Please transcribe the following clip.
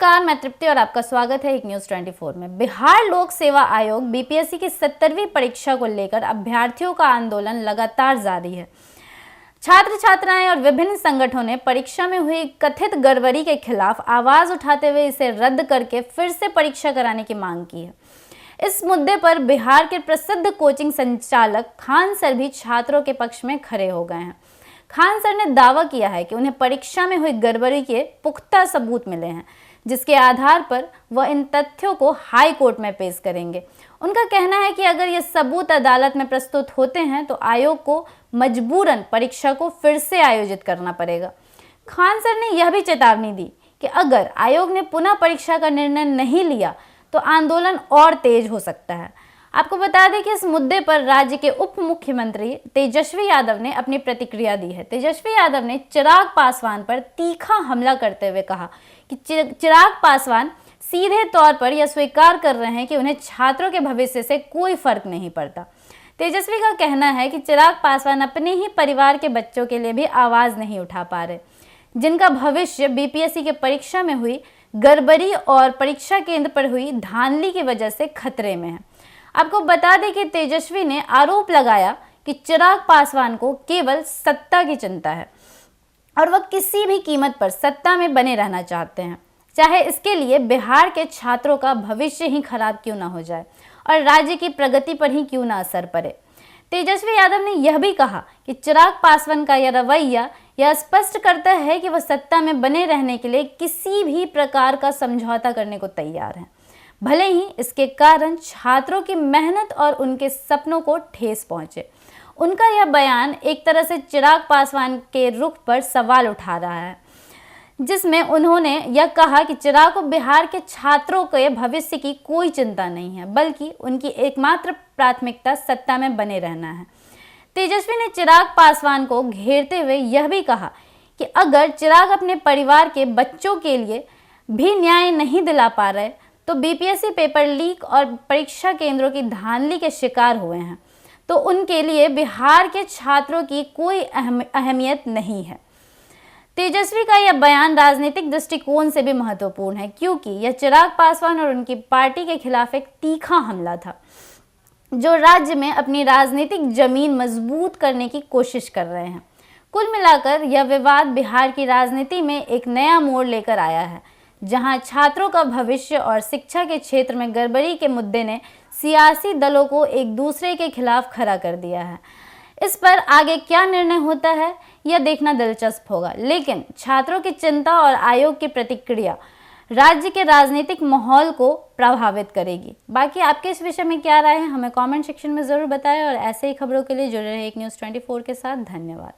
नमस्कार, मैं तृप्ति और आपका स्वागत है एक न्यूज़ 24 में। बिहार लोक सेवा आयोग बीपीएससी की 70वीं परीक्षा को लेकर अभ्यर्थियों का आंदोलन लगातार जारी है। छात्र छात्राएं और विभिन्न संगठनों ने परीक्षा में हुई कथित गड़बड़ी के खिलाफ आवाज उठाते हुए इसे रद्द करके फिर से परीक्षा कराने की मांग की है। इस मुद्दे पर बिहार के प्रसिद्ध कोचिंग संचालक खान सर भी छात्रों के पक्ष में खड़े हो गए हैं। खान सर ने दावा किया है कि उन्हें परीक्षा में हुई गड़बड़ी के पुख्ता सबूत मिले हैं, जिसके आधार पर वह इन तथ्यों को हाई कोर्ट में पेश करेंगे। उनका कहना है कि अगर ये सबूत अदालत में प्रस्तुत होते हैं तो आयोग को मजबूरन परीक्षा को फिर से आयोजित करना पड़ेगा। खान सर ने यह भी चेतावनी दी कि अगर आयोग ने पुनः परीक्षा का निर्णय नहीं लिया तो आंदोलन और तेज हो सकता है। आपको बता दें कि इस मुद्दे पर राज्य के उप मुख्यमंत्री तेजस्वी यादव ने अपनी प्रतिक्रिया दी है। तेजस्वी यादव ने चिराग पासवान पर तीखा हमला करते हुए कहा कि चिराग पासवान सीधे तौर पर यह स्वीकार कर रहे हैं कि उन्हें छात्रों के भविष्य से कोई फर्क नहीं पड़ता। तेजस्वी का कहना है कि चिराग पासवान अपने ही परिवार के बच्चों के लिए भी आवाज़ नहीं उठा पा रहे, जिनका भविष्य बीपीएससी के परीक्षा में हुई गड़बड़ी और परीक्षा केंद्र पर हुई धांधली की वजह से खतरे में है। आपको बता दें कि तेजस्वी ने आरोप लगाया कि चिराग पासवान को केवल सत्ता की चिंता है और वह किसी भी कीमत पर सत्ता में बने रहना चाहते हैं, चाहे इसके लिए बिहार के छात्रों का भविष्य ही खराब क्यों ना हो जाए और राज्य की प्रगति पर ही क्यों ना असर पड़े। तेजस्वी यादव ने यह भी कहा कि चिराग पासवान का यह रवैया यह स्पष्ट करता है कि वह सत्ता में बने रहने के लिए किसी भी प्रकार का समझौता करने को तैयार है, भले ही इसके कारण छात्रों की मेहनत और उनके सपनों को ठेस पहुंचे। उनका यह बयान एक तरह से चिराग पासवान के रुख पर सवाल उठा रहा है, जिसमें उन्होंने यह कहा कि चिराग को बिहार के छात्रों के भविष्य की कोई चिंता नहीं है, बल्कि उनकी एकमात्र प्राथमिकता सत्ता में बने रहना है। तेजस्वी ने चिराग पासवान को घेरते हुए यह भी कहा कि अगर चिराग अपने परिवार के बच्चों के लिए भी न्याय नहीं दिला पा रहे तो बीपीएससी पेपर लीक और परीक्षा केंद्रों की धांधली के शिकार हुए हैं तो उनके लिए बिहार के छात्रों की कोई अहमियत नहीं है। तेजस्वी का यह बयान राजनीतिक दृष्टिकोण से भी महत्वपूर्ण है, क्योंकि यह चिराग पासवान और उनकी पार्टी के खिलाफ एक तीखा हमला था, जो राज्य में अपनी राजनीतिक जमीन मजबूत करने की कोशिश कर रहे हैं। कुल मिलाकर यह विवाद बिहार की राजनीति में एक नया मोड़ लेकर आया है, जहां छात्रों का भविष्य और शिक्षा के क्षेत्र में गड़बड़ी के मुद्दे ने सियासी दलों को एक दूसरे के खिलाफ खड़ा कर दिया है। इस पर आगे क्या निर्णय होता है यह देखना दिलचस्प होगा, लेकिन छात्रों की चिंता और आयोग की प्रतिक्रिया राज्य के राजनीतिक माहौल को प्रभावित करेगी। बाकी आपके इस विषय में क्या राय है हमें कमेंट सेक्शन में ज़रूर बताएं और ऐसे ही खबरों के लिए जुड़े रहे एक न्यूज़ 24 के साथ। धन्यवाद।